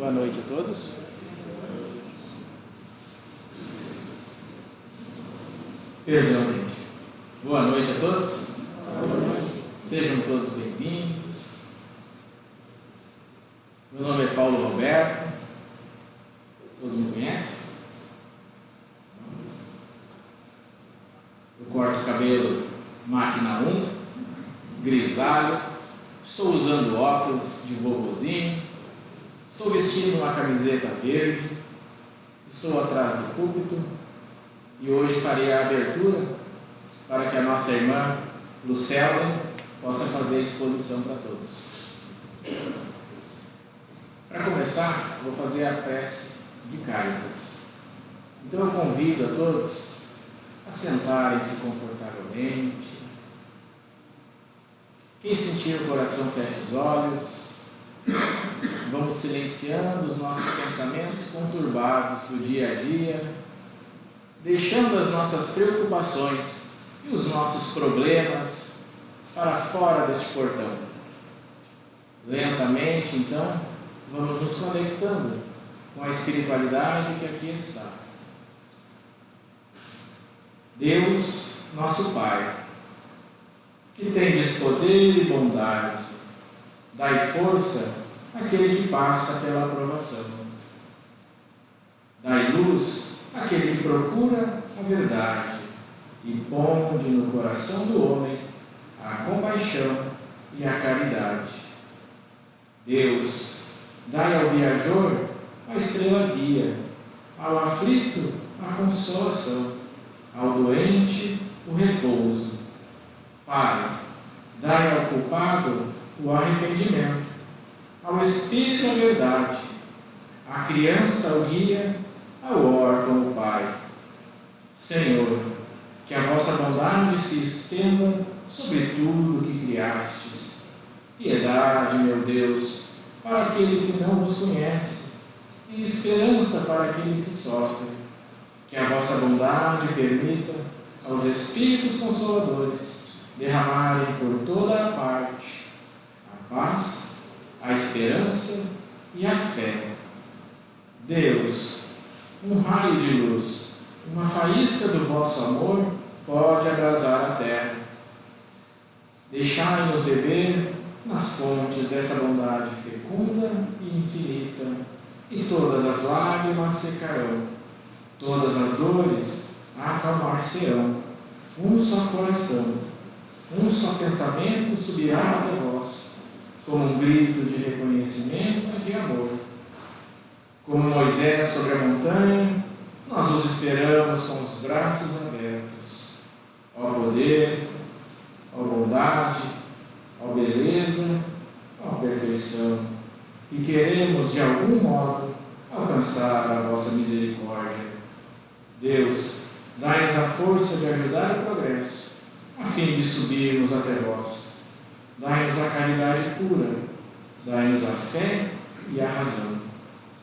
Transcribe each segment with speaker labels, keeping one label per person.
Speaker 1: Boa noite a todos. Perdão, gente. Boa noite a todos. Sejam todos bem-vindos. Meu nome é Paulo Roberto. Todos me conhecem? Eu corto cabelo máquina 1, grisalho. Estou usando óculos de vovozinho. Estou vestindo uma camiseta verde. Estou atrás do púlpito. E hoje farei a abertura para que a nossa irmã Lucélia possa fazer a exposição para todos. Para começar, vou fazer a prece de Cáritas. Então eu convido a todos a sentarem-se confortavelmente. Quem sentir o coração, feche os olhos. Vamos silenciando os nossos pensamentos conturbados do dia a dia, deixando as nossas preocupações e os nossos problemas para fora deste portão. Lentamente, então, vamos nos conectando com a espiritualidade que aqui está. Deus, nosso Pai, que tendes poder e bondade, dai força àquele que passa pela aprovação. Dai luz àquele que procura a verdade e ponde no coração do homem a compaixão e a caridade. Deus, dai ao viajor a estrela guia, ao aflito a consolação, ao doente o repouso. Pai, dai ao culpado o arrependimento, ao espírito a verdade, à criança o guia, ao órfão o Pai. Senhor, que a vossa bondade se estenda sobre tudo o que criastes. Piedade, meu Deus, para aquele que não vos conhece, e esperança para aquele que sofre. Que a vossa bondade permita aos Espíritos Consoladores derramarem por toda a parte a paz, a esperança e a fé. Deus, um raio de luz, uma faísca do vosso amor pode abrasar a terra. Deixai-nos beber nas fontes desta bondade fecunda e infinita, e todas as lágrimas secarão, todas as dores acalmar-se-ão. Um só coração, um só pensamento subirá até vós, como um grito de reconhecimento e de amor. Como Moisés sobre a montanha, nós os esperamos com os braços abertos. Ó poder, ó bondade, ó beleza, ó perfeição. E queremos, de algum modo, alcançar a vossa misericórdia. Deus, dai-nos a força de ajudar o progresso, a fim de subirmos até vós. Dai-nos a caridade pura, dai-nos a fé e a razão.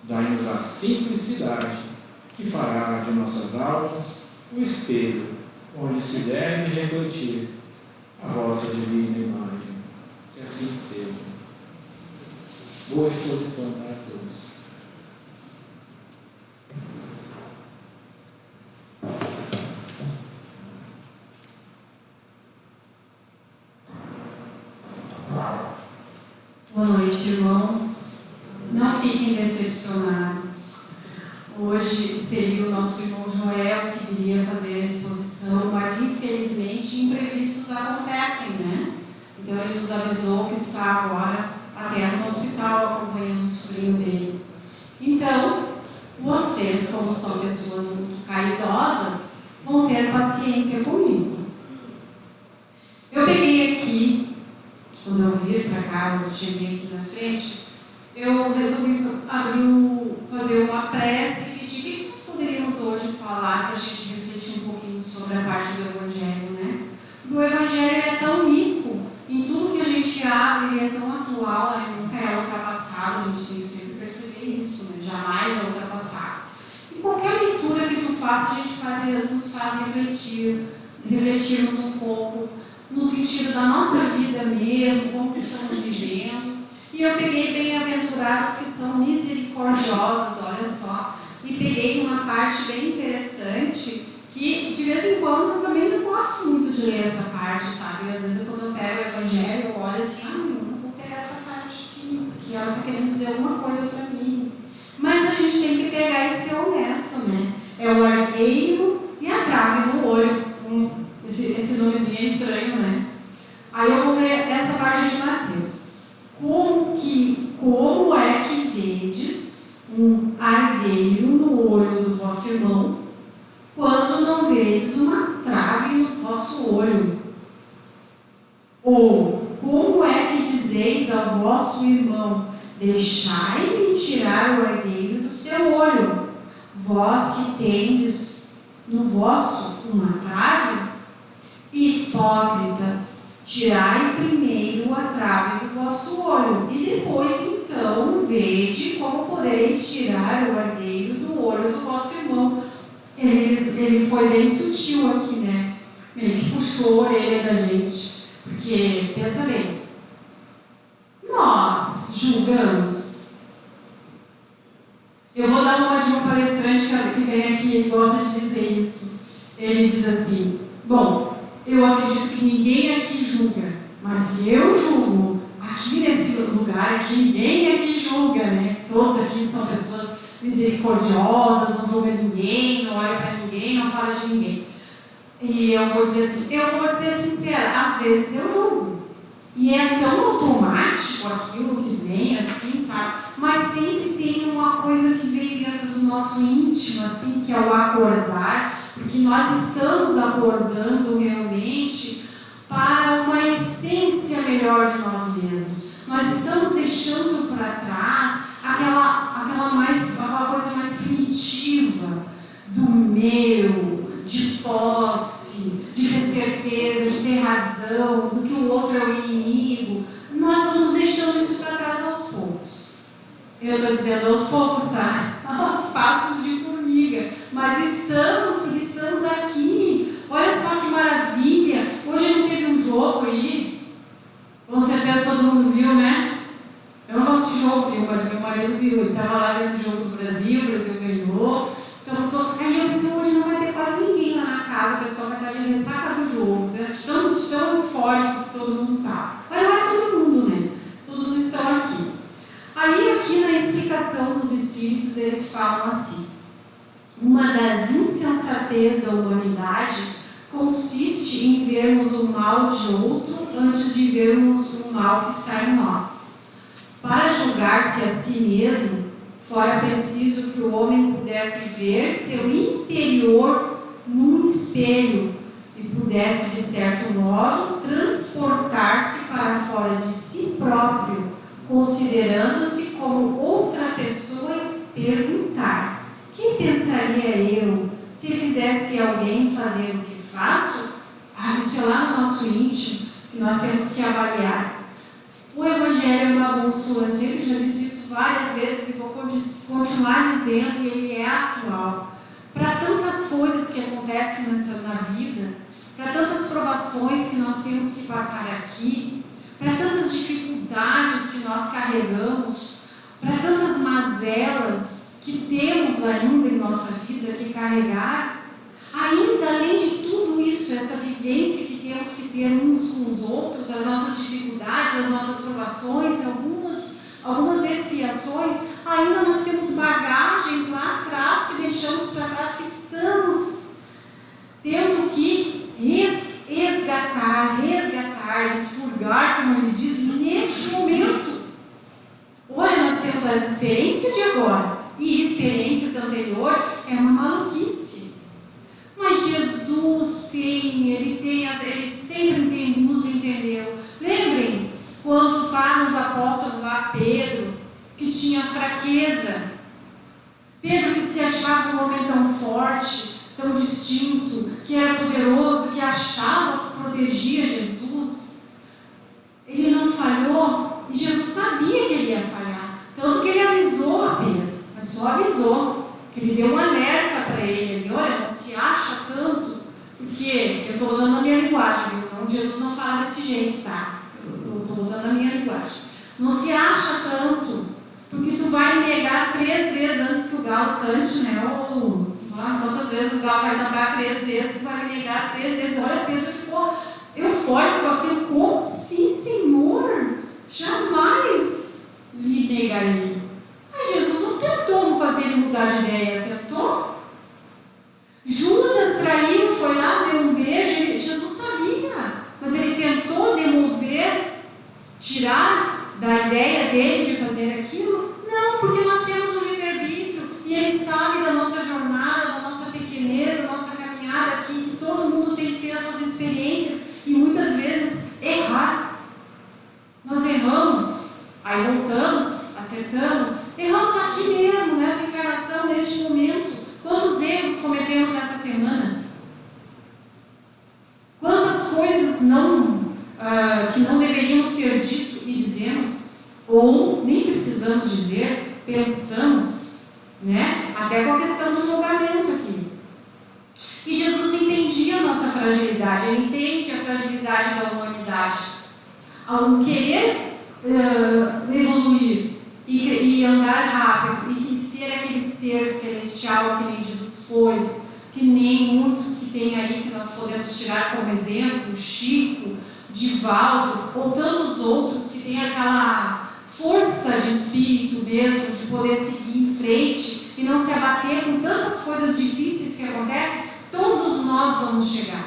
Speaker 1: Dai-nos a simplicidade, que fará de nossas almas o espelho, onde se deve refletir a vossa divina imagem. Que assim seja. Boa exposição para todos.
Speaker 2: Boa noite, irmãos. Não fiquem decepcionados. Hoje seria o nosso irmão Joel que viria fazer a exposição, mas infelizmente imprevistos acontecem, né? Então ele nos avisou que está agora até no hospital acompanhando o sobrinho dele. Então, vocês, como são pessoas muito caridosas, vão ter paciência comigo. Eu peguei aqui, quando eu vir para cá, eu cheguei aqui na frente, eu resolvi fazer uma prece e pedir o que nós poderíamos hoje falar para a gente refletir um pouquinho sobre a parte do Evangelho, né? O Evangelho é tão rico, em tudo que a gente abre, ele é tão atual, ele nunca é ultrapassado, a gente tem que sempre perceber isso, né? Jamais é ultrapassado. E qualquer leitura que tu faça, a gente nos faz refletirmos um pouco no sentido da nossa vida mesmo, como que estamos vivendo. E eu peguei bem-aventurados que são misericordiosos misericordiosos, olha só. E peguei uma parte bem interessante, que de vez em quando eu também não gosto muito de ler essa parte, sabe? Às vezes quando eu pego o Evangelho, eu olho assim, não vou pegar essa parte aqui, porque ela está querendo dizer alguma coisa para mim. Mas a gente tem que pegar e ser honesto, né? É o argueiro e a trave no olho. Esse nomezinho é estranho, né? Aí eu vou ver essa parte de Mateus. Como é que vedes um argueiro no olho do vosso irmão, quando não vedes uma trave no vosso olho? Ou como é que dizeis ao vosso irmão, deixai-me tirar o argueiro do seu olho, vós que tendes no vosso uma trave? Hipócritas, tirai primeiro a trave do vosso olho, e depois então vede como podereis tirar o argueiro do olho do vosso irmão. Ele foi bem sutil aqui, né? Ele puxou a orelha da gente. Porque, pensa bem, nós julgamos. Eu vou dar uma de um palestrante que vem aqui, ele gosta de dizer isso. Ele diz assim: bom, eu acredito que ninguém aqui julga, mas eu julgo. Aqui nesse lugar, aqui ninguém aqui julga, né? Todos aqui são pessoas misericordiosas, não julga ninguém, não olha para ninguém, não fala de ninguém. E eu vou dizer sincera, às vezes eu julgo. E é tão automático aquilo que vem, assim, sabe? Mas sempre tem uma coisa que vem dentro do nosso íntimo, assim, que é o acordar, porque nós estamos acordando realmente para uma essência melhor de nós mesmos. Nós estamos deixando para trás aquela coisa mais primitiva do meu, de posse, de ter certeza, de ter razão, do que o outro é o inimigo. Nós vamos deixando isso para trás aos poucos. Eu estou dizendo aos poucos, tá? Aos passos de formiga. Mas estamos aqui. Olha só que maravilha. Hoje não teve um jogo aí. Com certeza todo mundo viu, né? Eu não gosto de jogo, viu? Mas meu marido viu. Ele estava lá vendo o jogo do Brasil, o Brasil ganhou. Aí eu pensei, hoje não vai ter quase ninguém lá na casa, o pessoal vai estar de ressaca do jogo, né? tão eufórico que todo mundo está. Mas não é todo mundo, né? Todos estão aqui. Aí aqui na explicação dos Espíritos, eles falam assim: uma das insensatez da humanidade consiste em vermos o mal de outro antes de vermos o mal que está em nós. Para julgar-se a si mesmo, fora preciso que o homem pudesse ver seu interior num espelho e pudesse, de certo modo, transportar-se para fora de si próprio, considerando-se como outra pessoa, e perguntar: quem pensaria eu se fizesse alguém fazer o que faço? Isso é lá no nosso íntimo que nós temos que avaliar. O Evangelho é uma bússola, eu sempre já disse isso várias vezes e vou continuar dizendo, e ele é atual. Para tantas coisas que acontecem na vida, para tantas provações que nós temos que passar aqui, para tantas dificuldades que nós carregamos, para tantas mazelas que temos ainda em nossa vida que carregar, ainda além de tudo isso, essa vivência que temos que ter uns com os outros, as nossas dificuldades, as nossas provações, algumas expiações, ainda nós temos bagagens lá atrás que deixamos para trás, que estamos tendo que resgatar, expurgar, como ele diz, neste momento. Olha, nós temos as experiências de agora e experiências anteriores, é uma maluquice. Mas Jesus ele sempre nos entendeu. Lembrem quando está nos apóstolos lá, Pedro, que tinha fraqueza. Pedro que se achava um homem tão forte, tão distinto, que era poderoso, que achava que protegia Jesus. Ele não falhou e Jesus sabia que ele ia falhar. Tanto que ele avisou a Pedro, mas só avisou, que ele deu um alerta para ele. Olha, não se acha tanto, porque eu estou dando a minha linguagem, viu? Não, Jesus não fala desse jeito, tá? Eu estou dando a minha linguagem. Não se acha tanto, porque tu vai me negar 3 chocante, né? Quantas vezes o Gal vai tampar 3 vezes, tu vai me negar as 3 vezes. Olha, Pedro ficou eufórico com aquilo. Como sim, Senhor? Jamais lhe negarei. Mas Jesus não tentou fazer ele mudar de ideia, tentou? Judas traiu, foi lá, deu um beijo, Jesus sabia, mas ele tentou demover, tirar da ideia dele de fazer aquilo? Não, porque nós temos o livre-arbítrio e ele sabe da nossa jornada, da nossa pequeneza, da nossa caminhada aqui, que todo mundo tem que ter as suas experiências e muitas vezes errar. Nós erramos, aí voltamos, acertamos, erramos aqui mesmo, nessa encarnação, neste momento. Quantos erros cometemos nessa semana? Quantas coisas que não deveríamos ter dito e dizemos, ou nem precisamos dizer, pensamos, né? Até com a questão do julgamento aqui. E Jesus entendia a nossa fragilidade, ele entende a fragilidade da humanidade. Ao querer evoluir e andar rápido e ser aquele ser celestial que nem Jesus foi, que nem muitos que tem aí que nós podemos tirar como exemplo, Chico, Divaldo, ou tantos outros que têm aquela força de espírito mesmo, de poder seguir em frente e não se abater com tantas coisas difíceis que acontecem, todos nós vamos chegar.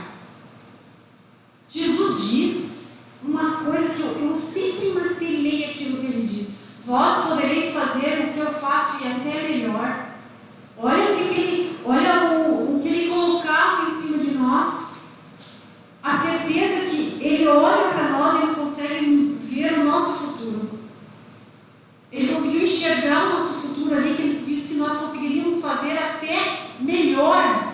Speaker 2: Jesus diz uma coisa que eu sempre martelei aquilo que ele diz: vós podereis fazer o que eu faço e até melhor. Olha o que ele colocava em cima de nós. A certeza que ele olha para nós e ele consegue ver o nosso futuro. Ele conseguiu enxergar o nosso futuro ali, que ele disse que nós conseguiríamos fazer até melhor.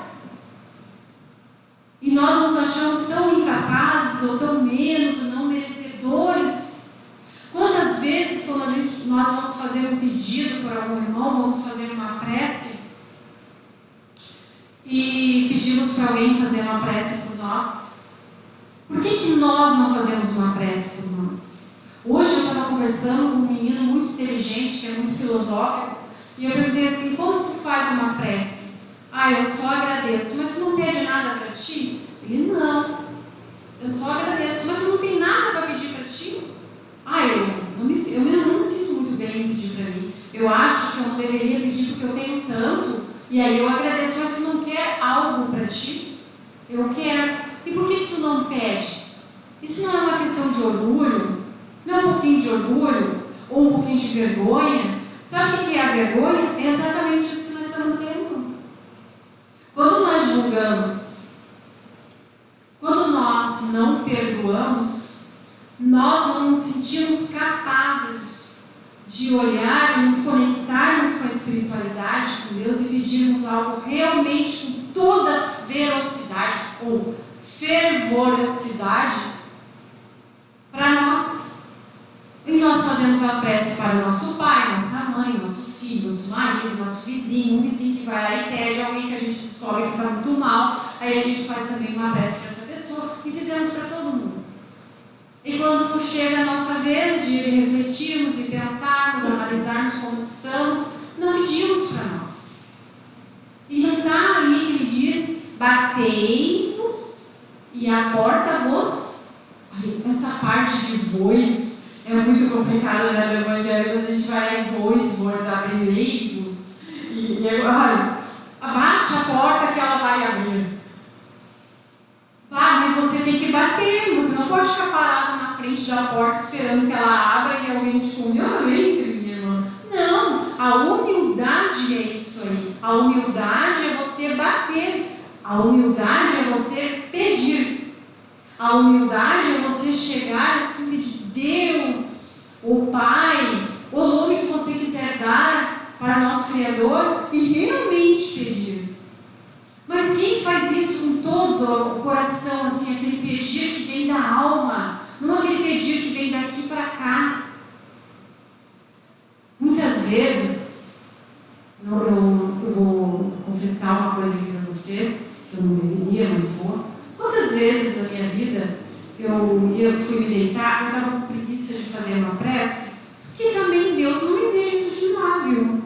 Speaker 2: E nós nos achamos tão incapazes, ou tão menos, ou não merecedores. Quantas vezes, quando nós vamos fazer um pedido para um irmão, vamos fazer uma prece, e pedimos para alguém fazer uma prece por nós, por que nós não fazemos uma prece por nós? Hoje eu estava conversando com um menino muito inteligente, que é muito filosófico, e eu perguntei assim: como tu faz uma prece? Eu só agradeço. Mas tu não pede nada para ti? Ele: não, eu só agradeço. Mas tu não tem nada para pedir para ti? Eu não me sinto muito bem em pedir para mim. Eu acho que eu não deveria pedir porque eu tenho tanto, e aí eu agradeço. Mas tu não quer algo para ti? Eu quero. E por que tu não pede? Isso não é uma questão de orgulho? Não é um pouquinho de orgulho? Ou um pouquinho de vergonha? Sabe o que é a vergonha? É exatamente isso que nós estamos vendo. Quando nós julgamos, quando nós não perdoamos, nós não nos sentimos capazes de olhar e nos conectarmos com a espiritualidade, com Deus, e pedirmos algo realmente com toda velocidade ou fervorosidade para nós. E nós fazemos a prece para o nosso pai, nossa mãe, nosso filho, nosso marido, nosso vizinho, um vizinho que vai lá e pede alguém que a gente descobre que está muito mal, aí a gente faz também uma prece para essa pessoa e fizemos para todo mundo. E quando chega a nossa vez de refletirmos e pensarmos, analisarmos como estamos, não pedimos para nós. E não está ali que ele diz: batei-vos e a porta vos. Essa parte de vos é muito complicada, né, no Evangelho, quando a gente vai lá em vos abrirei-vos, bate a porta que ela vai abrir. Mas você tem que bater, você não pode ficar parado na frente da porta esperando que ela abra e alguém te convide: entre, minha irmã. Não, a humildade é isso aí. A humildade é você bater. A humildade é você pedir. A humildade é você chegar acima de Deus, o Pai, o nome que você quiser dar para nosso Criador, e realmente pedir. Mas quem faz isso com todo o coração, assim, aquele pedir que vem da alma, não aquele pedir que vem daqui para cá? Muitas vezes, eu vou confessar uma coisa aqui para vocês, que eu não deveria, mas vou. Quantas vezes na minha vida eu fui me deitar, eu estava com preguiça de fazer uma prece, porque também Deus não exige isso de nós, viu?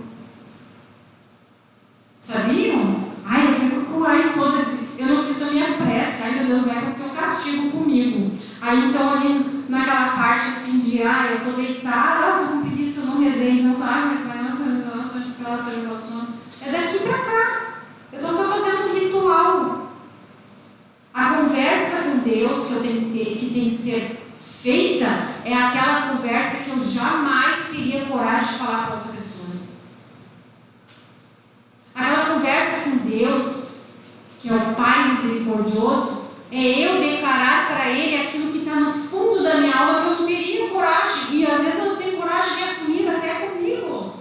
Speaker 2: eu estou deitada, eu estou com preguiça, eu não rezei, não tá, meu pai, é daqui para cá. Eu estou fazendo um ritual. A conversa com Deus que tem que ser feita é aquela conversa que eu jamais teria coragem de falar para outra pessoa. Aquela conversa com Deus, que é o Pai misericordioso, é eu declarar para Ele aquilo que está no fundo da minha alma que eu não teria coragem. E às vezes eu não tenho coragem de assumir até comigo.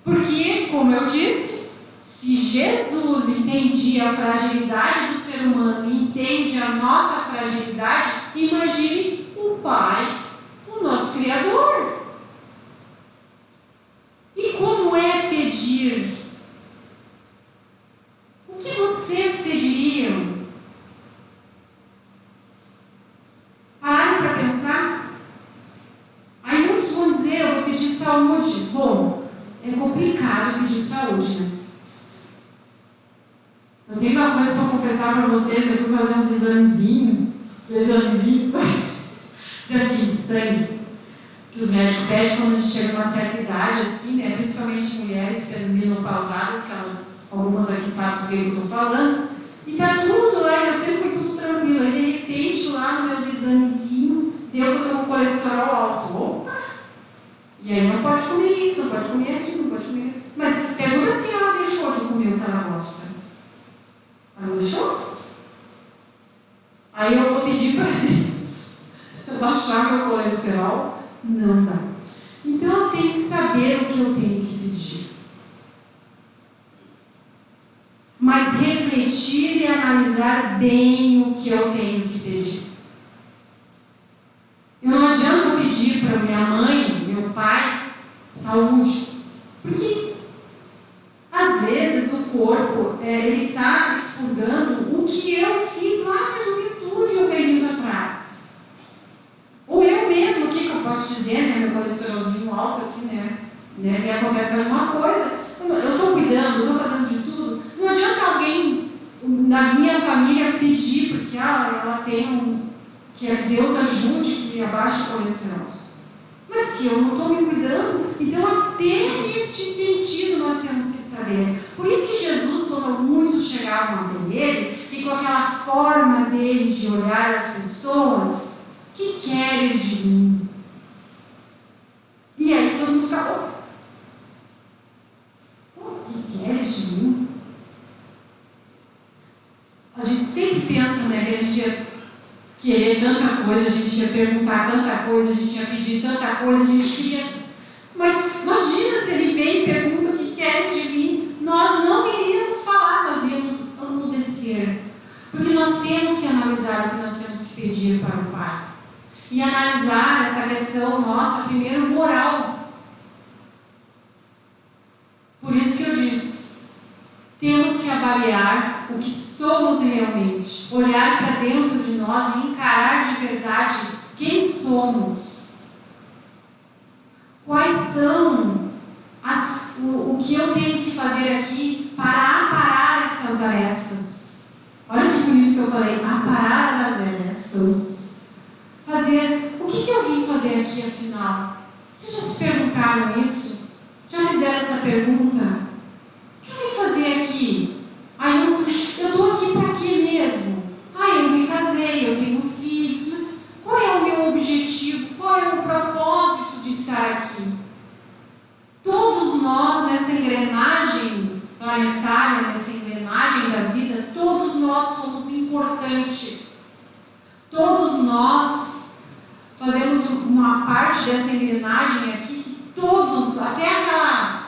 Speaker 2: Porque, como eu disse, se Jesus entendia a fragilidade do ser humano e entende a nossa fragilidade, imagine o Pai, o nosso Criador. E como é pedir? O que vocês pediriam? Pararam para pensar? Aí muitos vão dizer, eu vou pedir saúde. Bom, é complicado pedir saúde, né? Eu tenho uma coisa para confessar para vocês, eu fui fazer uns examezinhos de sangue, que os médicos pedem quando a gente chega a uma certa idade, assim, né? Principalmente mulheres menopausadas, que elas, algumas aqui sabem do que eu estou falando, e tá tudo lá, eu sempre fui tudo tranquilo, aí de repente lá nos meus examezinhos, deu que eu tenho um colesterol alto. Opa! E aí não pode comer isso, não pode comer aquilo, não pode comer. Mas pergunta se ela deixou de comer o que ela gosta. Ela não deixou? Aí eu vou pedir para Deus baixar meu colesterol. Não dá. Então eu tenho que saber o que eu tenho que pedir. Mas refletir e analisar bem o que eu tenho que pedir. Eu não adianta eu pedir para minha mãe, meu pai, saúde. Porque às vezes o corpo ele está expurgando o que eu fiz lá na juventude, eu venho atrás. Ou eu mesmo, o que eu posso dizer, né? Meu colesterolzinho alto aqui, né? Me acontece alguma coisa. Eu estou cuidando, eu estou fazendo de tudo. Não adianta alguém na minha família pedir, porque ela tem que Deus ajude que abaixe o colesterol. Mas se eu não estou me cuidando, então até neste sentido nós temos que saber. Por isso que Jesus, quando muitos chegavam até ele, e com aquela forma dele de olhar as pessoas, que queres de mim? E aí todo mundo falou, o que queres de mim? A gente sempre pensa, né, que a gente ia querer tanta coisa, a gente ia perguntar tanta coisa, a gente ia pedir tanta coisa, a gente queria... Mas imagina se ele vem e pergunta o que queres de mim, nós não iríamos falar, nós íamos emudecer. Porque nós temos que analisar o que nós temos que pedir para o Pai. E analisar essa questão nossa, primeiro, moral. Por isso que eu disse, temos que avaliar o que somos realmente, olhar para dentro de nós e encarar de verdade quem somos. Quais são o que eu tenho que fazer aqui para aparar essas arestas. Olha que bonito que eu falei, aparar as arestas. Fazer, o que eu vim fazer aqui afinal? Vocês já se perguntaram isso? Já fizeram essa pergunta? O que eu vim fazer aqui? Eu estou aqui para quê mesmo? Eu me casei, eu tenho filhos, mas qual é o meu objetivo? Qual é o propósito de estar aqui? Todos nós, nessa engrenagem planetária, nessa engrenagem da vida, todos nós somos importantes. Todos nós fazemos uma parte dessa engrenagem aqui, que todos, até aquela...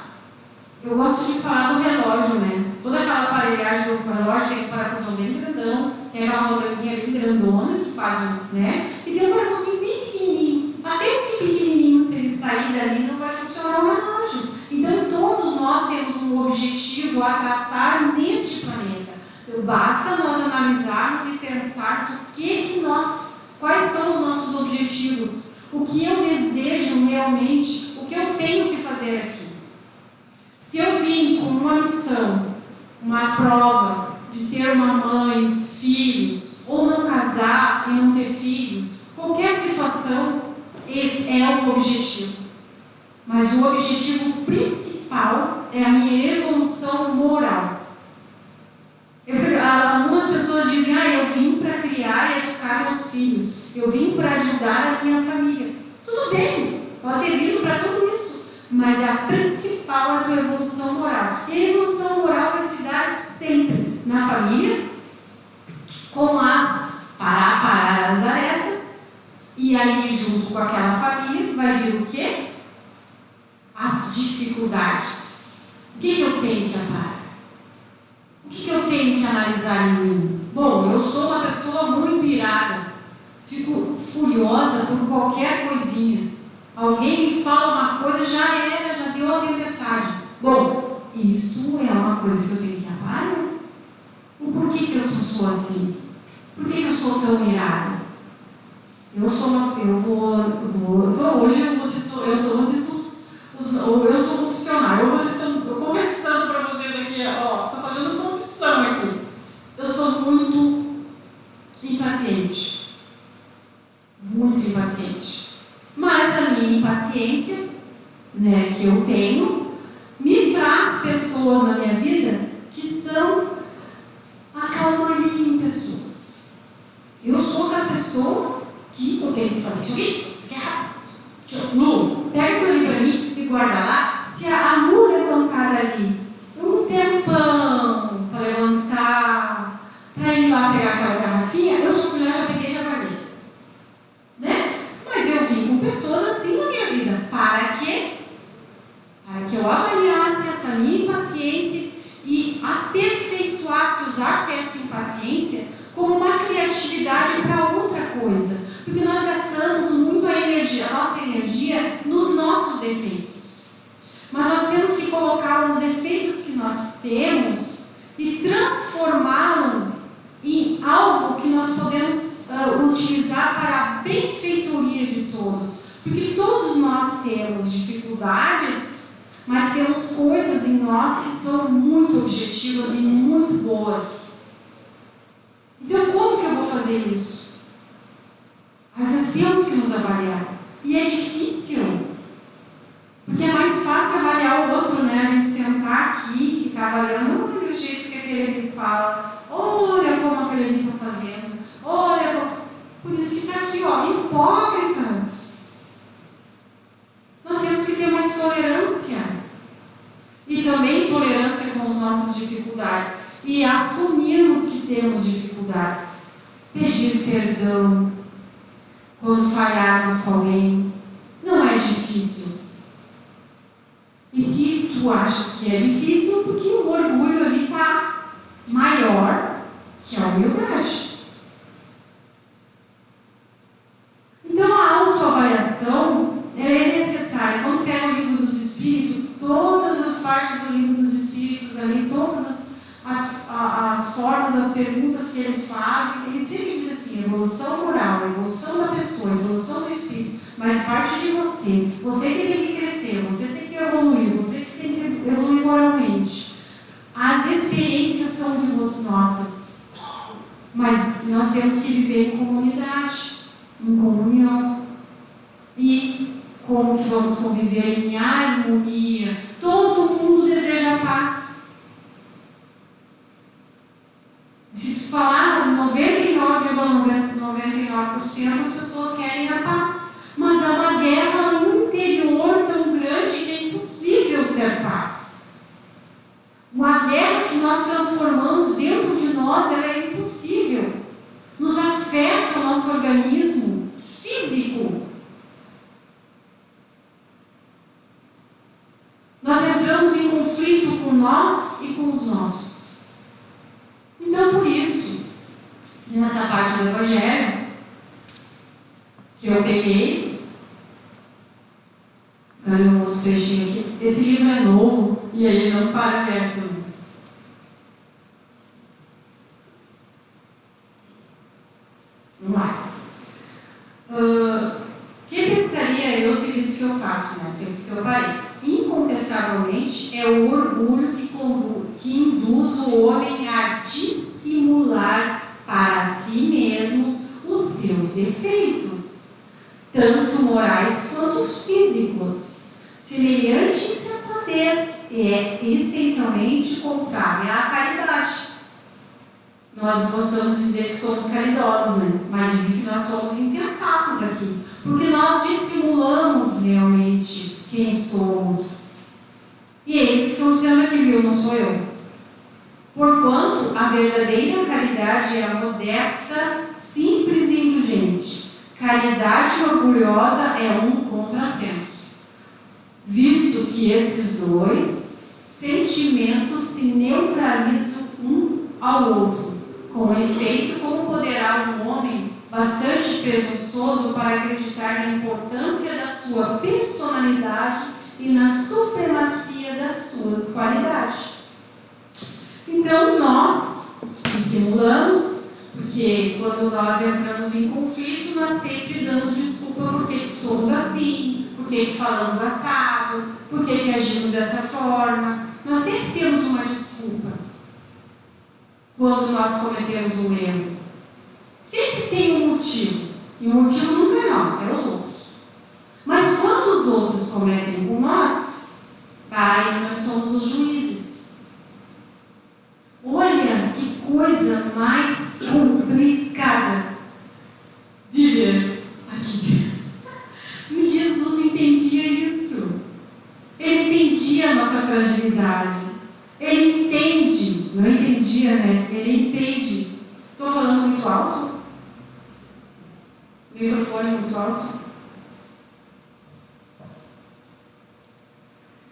Speaker 2: Eu gosto de falar do relógio, né? Toda aquela aparelhagem do relógio tem um parafusão bem grandão, tem aquela rodalinha bem grandona que faz, né? E tem um parafusinho bem pequenininho. Até esse pequenininho, se ele sair dali, não vai funcionar o relógio. Então, todos nós temos um objetivo a traçar neste planeta. Então, basta nós analisarmos e pensarmos quais são os nossos objetivos, o que eu desejo realmente, o que eu tenho que fazer aqui. Se eu vim com uma missão, uma prova de ser uma mãe, filhos, ou não casar e não ter filhos, qualquer situação é um objetivo. Mas o objetivo principal é a minha evolução moral. Algumas pessoas dizem, eu vim para criar e educar meus filhos, eu vim para ajudar a minha família. Tudo bem, pode ter vindo para tudo isso, mas a principal é a tua evolução moral. E a evolução moral vai se dar sempre na família, com as parar as arestas, e ali junto com aquela família vai vir o quê? As dificuldades. O que eu tenho que aparar? O que eu tenho que analisar em mim? Bom, eu sou uma pessoa muito irada. Fico furiosa por qualquer coisinha. Alguém me fala uma coisa, já deu a tempestade. Bom, isso é uma coisa que eu tenho que aparar? O porquê que eu sou assim? Por que eu sou tão irada? Eu sou funcionário. Vocês estão conversando para vocês aqui, estou fazendo confissão aqui. Eu sou muito impaciente. Muito impaciente. Mas a minha impaciência, que eu tenho, me traz pessoas na minha vida que são a calmaria em pessoas. Eu sou aquela pessoa que eu tenho que fazer isso aqui. Isso aqui é rápido. Lu, pega aquilo ali para mim e guarda lá. Se a Lu levantar dali, um tempão para levantar, para ir lá pegar aquela garrafinha, eu sou mulher, já peguei e já guardei. Né? Mas eu vim com pessoas assim na minha vida. Para quê? Para que eu avaliasse essa minha impaciência e aperfeiçoasse, usasse essa impaciência como uma criatividade para outra coisa. Porque nós gastamos muito a nossa energia nos nossos defeitos. Mas nós temos que colocar os defeitos que nós temos e transformá-los em algo que nós podemos utilizar para a benfeitoria de todos. Porque todos nós temos dificuldades, mas temos coisas em nós que são muito objetivas e muito boas. Então, como que eu vou fazer isso? Nós temos que nos avaliar. E é difícil. Porque é mais fácil avaliar o outro, né? A gente sentar aqui, ficar avaliando, olha o jeito que aquele ali fala, olha como aquele ali está fazendo, olha como... Por isso que está aqui, hipócritas. Nós temos que ter mais tolerância. E também tolerância com as nossas dificuldades. E assumirmos que temos dificuldades. Pedir perdão quando falharmos com alguém. Não é difícil. E se tu achas que é difícil, porque o orgulho ali está maior que a humildade. Então a autoavaliação é necessária. Quando pega o livro dos Espíritos, todas as partes do livro dos Espíritos ali, todas as formas, as perguntas que eles fazem, eles sempre dizem assim, evolução moral, evolução da pessoa, evolução do espírito, mas parte de você. Você que tem que crescer, você tem que evoluir, você que tem que evoluir moralmente. As experiências são de nossas, mas nós temos que viver em comunidade, em comunhão. E como que vamos conviver em harmonia? Todo mundo deseja paz. Se tu falar 99,99% as pessoas querem a paz. Mas há uma guerra no interior tão grande que é impossível ter paz. Uma guerra que nós transformamos dentro de nós, ela é impossível. Nos afeta o nosso organismo físico. Nós entramos em conflito com nós e com os nossos. Então, por isso, nessa parte do Evangelho, que eu peguei, ganhei um outro trechinho aqui. Esse livro é novo e aí não para aberto. Vamos lá. Quem pensaria eu se isso que eu faço, né? Que eu parei? Incontestavelmente é o orgulho que induz o homem a dissimular para si defeitos, tanto morais quanto físicos. Semelhante insensatez é essencialmente contrária à caridade. Nós gostamos de dizer que somos caridosos, né? Mas dizem que nós somos insensatos aqui, porque nós dissimulamos realmente quem somos. E eles ficam dizendo aqui, viu, não sou eu. Porquanto a verdadeira caridade é a modesta, simples e indulgente. Caridade orgulhosa é um contrassenso, visto que esses dois sentimentos se neutralizam um ao outro. Com efeito, como poderá um homem bastante presunçoso para acreditar na importância da sua personalidade e na supremacia das suas qualidades? Então, nós dissimulamos, porque quando nós entramos em conflito, nós sempre damos desculpa porque somos assim, porque falamos assado, porque agimos dessa forma. Nós sempre temos uma desculpa quando nós cometemos um erro. Sempre tem um motivo. E o motivo nunca é nosso, é os outros. Mas quando os outros cometem com nós, aí nós somos os juízes. Olha que coisa mais complicada viver aqui. E Jesus entendia isso. Ele entendia a nossa fragilidade. Ele entende. Não entendia, né? Ele entende. Estou falando muito alto? Microfone muito alto?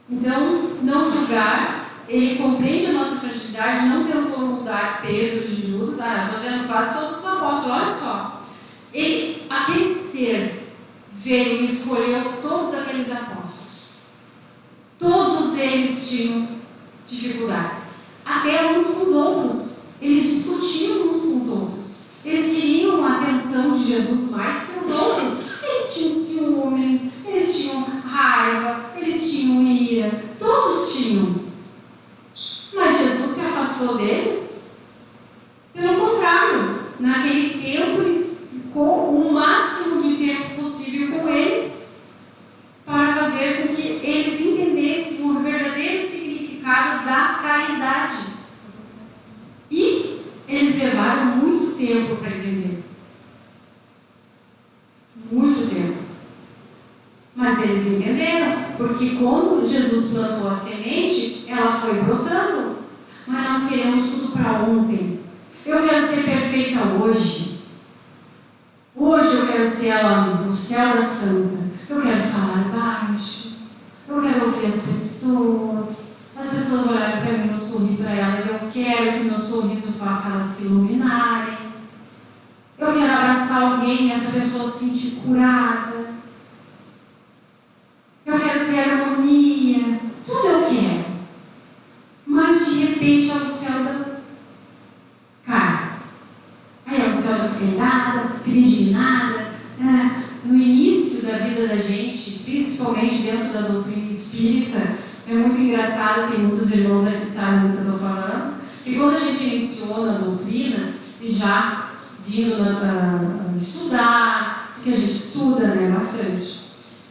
Speaker 2: Então, não julgar. Ele compreende a nossa fragilidade, não tentou mudar Pedro de Judas. Estou dizendo quase todos os apóstolos, olha só. Aquele ser veio e escolheu todos aqueles apóstolos. Todos eles tinham dificuldades, até uns com os outros. Eles discutiam uns com os outros. Eles queriam a atenção de Jesus mais que os outros. Eles tinham ciúme, eles tinham raiva, eles tinham ira, todos tinham. Mas Jesus se afastou deles? Pelo contrário, naquele tempo ele ficou o máximo de tempo possível com eles para fazer com que eles entendessem o verdadeiro significado da caridade. E eles levaram muito tempo para entender. Muito tempo. Mas eles entenderam, porque quando Jesus plantou a semente, ela foi brotando. Mas nós queremos tudo para ontem. Eu quero ser perfeita hoje. Hoje eu quero ser ela no céu da santa. Eu quero falar baixo. Eu quero ouvir as pessoas. As pessoas olharem para mim, eu sorri para elas. Eu quero que meu sorriso faça elas se iluminarem. Eu quero abraçar alguém e essa pessoa se sentir curada. Eu quero ter harmonia. Tudo eu quero. Mas de repente é o céu da cara. Aí é o céu da fidelidade, fica indignada. No início da vida da gente, principalmente dentro da doutrina espírita, é muito engraçado, tem muitos irmãos aqui que sabem do que eu estou falando, que quando a gente iniciou na doutrina, e já vindo estudar, porque a gente estuda, né, bastante.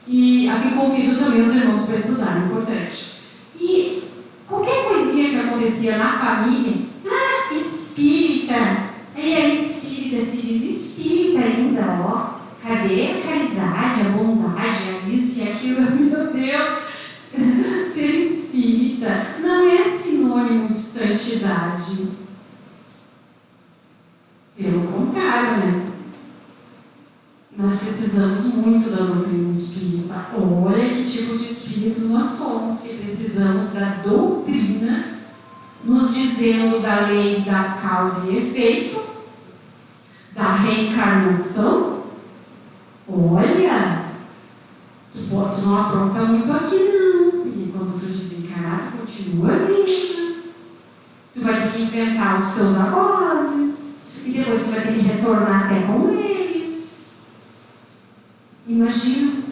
Speaker 2: E aqui convido também os irmãos para estudar, é importante. E qualquer coisinha que acontecia na família, espírita, espírita, se diz espírita ainda, ó. Cadê a caridade, a bondade, isso e aquilo? Meu Deus! Ser espírita não é sinônimo de santidade. Pelo contrário, né? Nós precisamos muito da doutrina espírita. Olha que tipo de espíritos nós somos, que precisamos da doutrina, nos dizendo da lei da causa e efeito, da reencarnação. Olha, tu não apronta muito aqui não, porque quando tu desencarnar, tu continua viva. Tu vai ter que enfrentar os teus algozes, e depois tu vai ter que retornar até com eles. Imagina,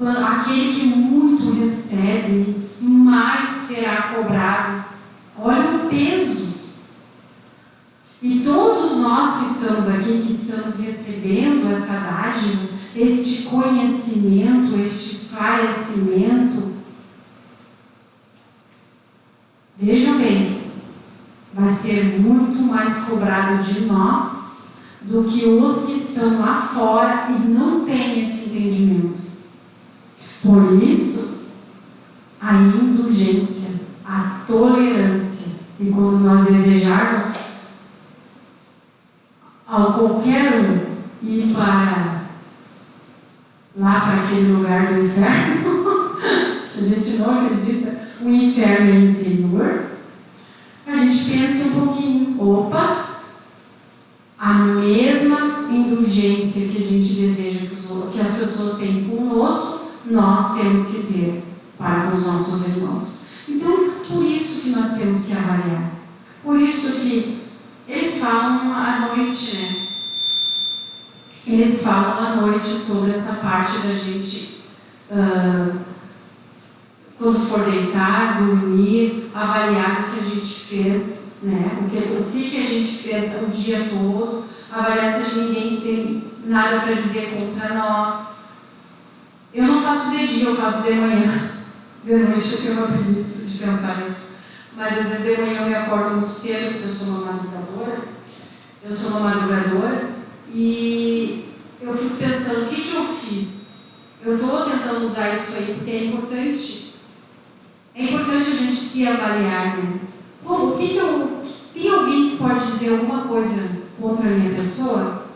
Speaker 2: aquele que muito recebe, mais será cobrado. Olha o peso. E todos nós que estamos aqui, que estamos recebendo essa dádiva, este conhecimento, este esclarecimento, vejam bem, vai ser muito mais cobrado de nós do que os que estão lá fora e não têm esse entendimento. Por isso, a indulgência, a tolerância, e quando nós desejarmos ao qualquer um ir para lá para aquele lugar do inferno, a gente não acredita, o inferno é interior, a gente pensa um pouquinho, opa, a mesma indulgência que a gente deseja que as pessoas têm conosco, nós temos que ter para com os nossos irmãos. Então, por isso que nós temos que avaliar. Por isso que eles falam à noite, né? Eles falam à noite sobre essa parte da gente, quando for deitar, dormir, avaliar o que a gente fez, né? O que a gente fez o dia todo, avaliar se ninguém tem nada para dizer contra nós. Eu não faço de dia, eu faço de manhã. De noite eu tenho uma preguiça de pensar nisso. Mas às vezes de manhã eu me acordo muito cedo, porque eu sou uma madrugadora. E eu fico pensando, o que eu fiz? Eu estou tentando usar isso aí porque é importante. É importante a gente se avaliar, né? Bom, tem alguém que pode dizer alguma coisa contra a minha pessoa?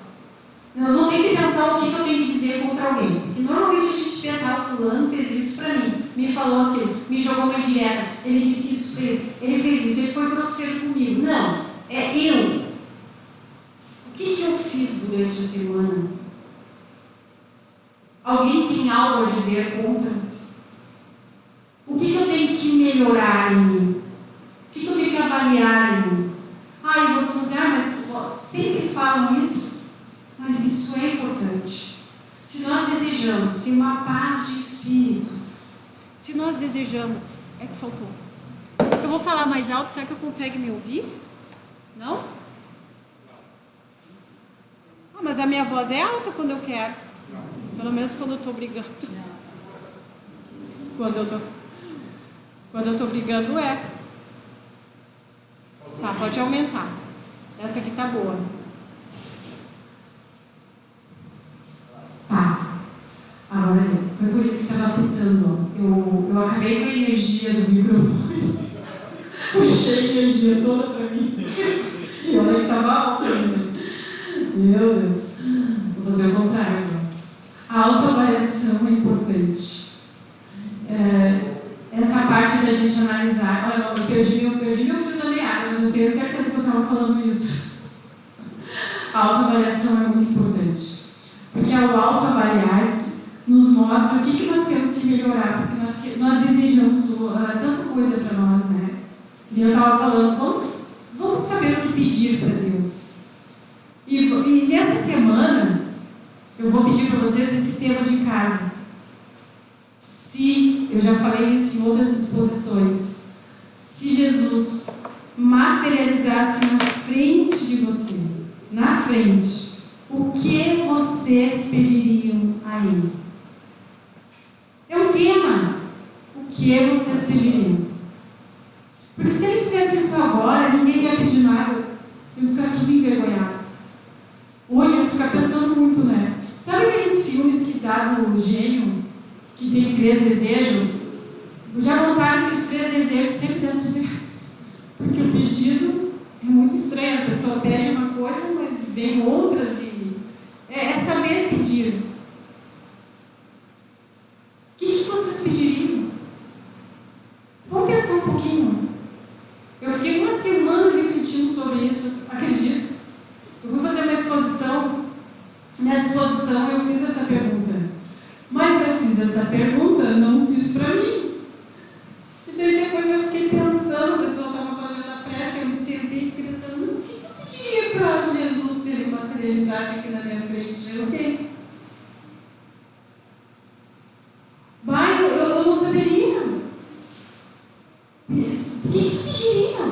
Speaker 2: Eu não tenho que pensar o que eu tenho que dizer contra alguém. Porque normalmente a gente pensa, o fulano fez isso pra mim, me falou aquilo, me jogou uma indireta, ele disse isso, ele fez isso, ele foi grosseiro comigo. Não, é eu. O que eu fiz durante a semana? Alguém tem algo a dizer contra? O que eu tenho que melhorar em mim? O que eu tenho que avaliar em mim? E vocês vão dizer, mas sempre falam isso. Mas isso é importante. Se nós desejamos ter uma paz de espírito, se nós desejamos... É que faltou. Eu vou falar mais alto, será que eu consigo me ouvir? Não? Mas a minha voz é alta quando eu quero. Pelo menos quando eu estou brigando. Quando eu estou brigando é. Tá, pode aumentar. Essa aqui tá boa. Agora, foi por isso que estava pitando. Eu acabei com a energia do microfone. Puxei a energia toda para mim. E olha que estava alta. Meu Deus. Vou fazer o contrário. A autoavaliação é importante. Essa parte da gente analisar. Olha, eu perdi meu fio da meada, mas eu tenho certeza que eu estava falando isso. A autoavaliação é muito importante. Porque ao autoavaliar-se, nos mostra o que nós temos que melhorar, porque nós desejamos tanta coisa para nós, né? E eu estava falando, vamos saber o que pedir para Deus. E nessa semana, eu vou pedir para vocês esse tema de casa. Eu já falei isso em outras exposições, se Jesus materializasse na frente de você, na frente, o que vocês pediriam a Ele? É um tema. O que vocês pediriam? Porque se Ele fizesse isso agora, ninguém ia pedir nada. Eu ia ficar tudo envergonhado. Ou eu ia ficar pensando muito, né? Sabe aqueles filmes que dá do gênio, que tem 3 desejos? Já notaram que os 3 desejos sempre dão tudo errado. Porque o pedido é muito estranho. A pessoa pede uma coisa, mas vem outras e... É saber pedir. O que vocês pediriam? Vamos pensar um pouquinho. Eu fiquei uma semana refletindo sobre isso, acredito. Eu fui fazer uma exposição. Nessa exposição eu fiz essa pergunta. Mas eu fiz essa pergunta, não fiz para mim. E daí depois eu fiquei pensando, a pessoa estava fazendo a prece, eu me sentei e fiquei pensando, mas o que eu pediria para Jesus se Ele materializasse aqui na minha frente? O quê? Eu não saberia. O que pediria?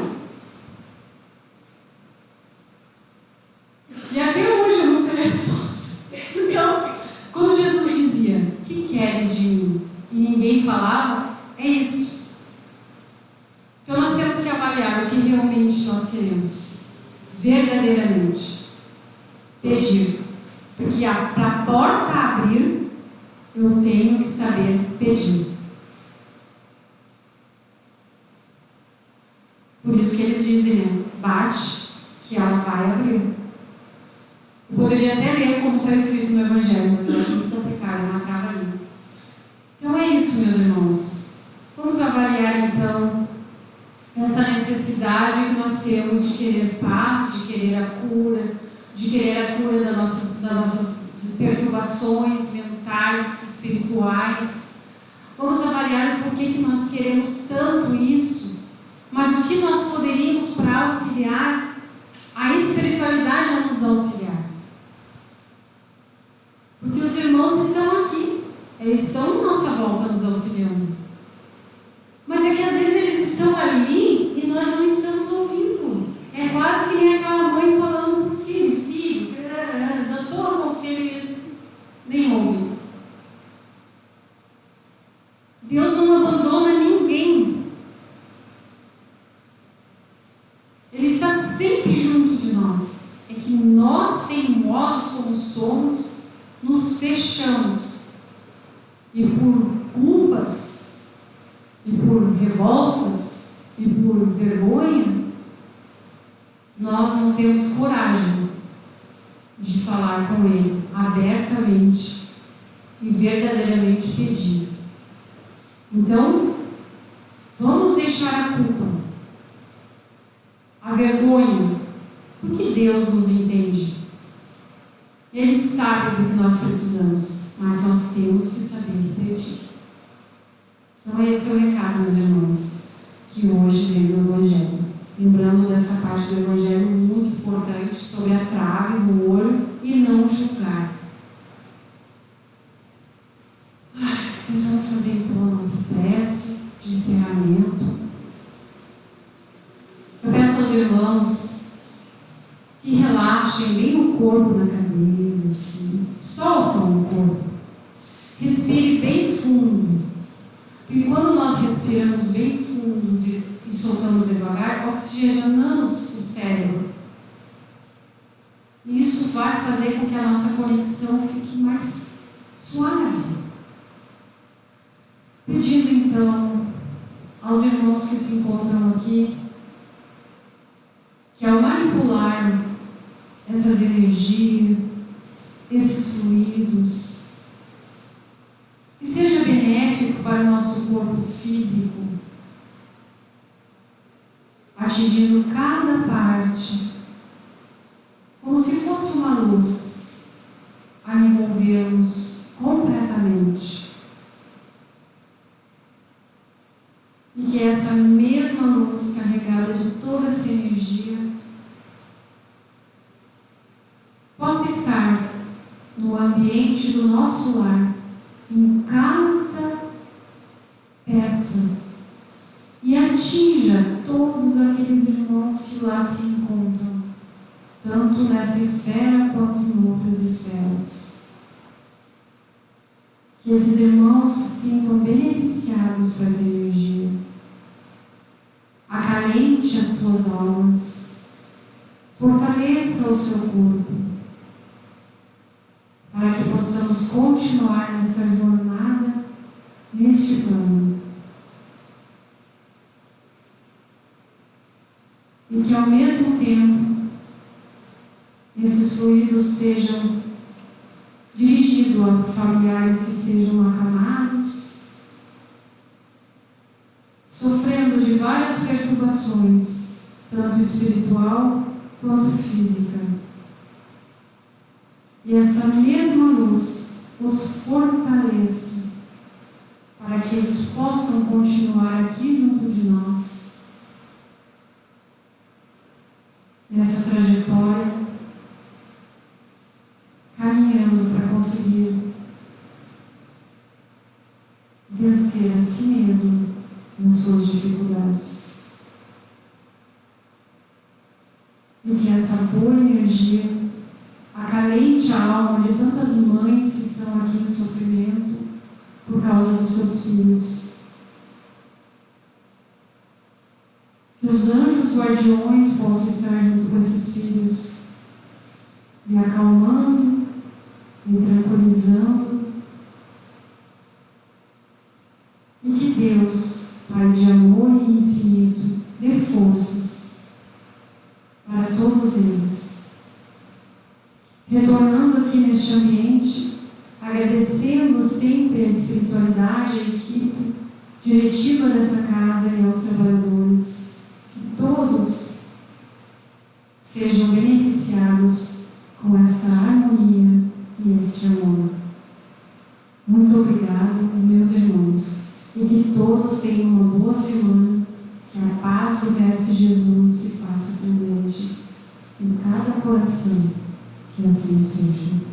Speaker 2: de mim e ninguém falava, é isso. Então nós temos que avaliar o que realmente nós queremos, verdadeiramente. Pedir. Porque para a porta abrir, eu tenho que saber pedir. Por isso que eles dizem, né? Bate, que ela vai abrir. Eu poderia até ler como está escrito no Evangelho, mas eu acho muito complicado, é uma trava ali. Então é isso, meus irmãos. Vamos avaliar então essa necessidade que nós temos de querer paz, de querer a cura das nossas perturbações mentais, espirituais. Vamos avaliar o porquê que nós queremos tanto isso, mas o que nós poderíamos para auxiliar a espiritualidade a nos auxiliar. Porque os irmãos estão aqui, eles estão à nossa volta nos auxiliando. Mas é que às vezes eles estão ali e nós não estamos ouvindo. É quase que nem aquela mãe falando para o filho, dando todo o conselho e nem ouve. Deus não abandona ninguém. Ele está sempre junto de nós. É que nós, teimosos como somos, nos fechamos. E por culpas, e por revoltas, e por vergonha, nós não temos coragem de falar com Ele abertamente e verdadeiramente pedir. Então, vamos deixar a culpa, a vergonha, porque Deus nos entende. Ele sabe do que nós precisamos, mas nós temos que saber pedir. Então esse é o recado, meus irmãos, que hoje vem do Evangelho. Lembrando dessa parte do Evangelho muito importante sobre a trave no olho e não julgar. Nós vamos fazer então a nossa prece de encerramento. Eu peço aos irmãos que relaxem bem o corpo na cadeira, assim. Soltam o corpo. Respire bem fundo. E quando nós respiramos bem fundos e soltamos devagar, oxigenamos o cérebro. E isso vai fazer com que a nossa conexão fique mais suave. Pedindo então aos irmãos que se encontram aqui, que ao manipular essas energias, esses fluidos, que seja benéfico para o nosso corpo físico, atingindo cada parte, como se fosse uma luz, a envolver-nos completamente. E que essa mesma luz carregada de toda essa energia possa estar no ambiente do nosso lar, em cada peça, e atinja todos aqueles irmãos que lá se encontram, tanto nessa esfera quanto em outras esferas. Que esses irmãos se sintam beneficiados com essa energia. Acalente as suas almas, fortaleça o seu corpo, para que possamos continuar nesta jornada, neste plano. E que ao mesmo tempo, esses fluidos sejam dirigidos a familiares que estejam acamados, sofrendo de várias perturbações, tanto espiritual quanto física. E essa mesma luz os fortaleça, para que eles possam continuar aqui junto de nós, nessa trajetória, caminhando para conseguir vencer a si mesmo nas suas dificuldades. E que essa boa energia acalente a alma de tantas mães que estão aqui em sofrimento por causa guardiões possam estar junto com esses filhos, e acalmando, e tranquilizando. E que Deus, Pai de amor e infinito, dê forças para todos eles. Retornando aqui neste ambiente, agradecendo sempre a espiritualidade, a equipe diretiva dessa casa e aos trabalhadores, que todos sejam beneficiados com esta harmonia e este amor. Muito obrigado, meus irmãos, e que todos tenham uma boa semana, que a paz do Mestre Jesus se faça presente em cada coração, que assim seja.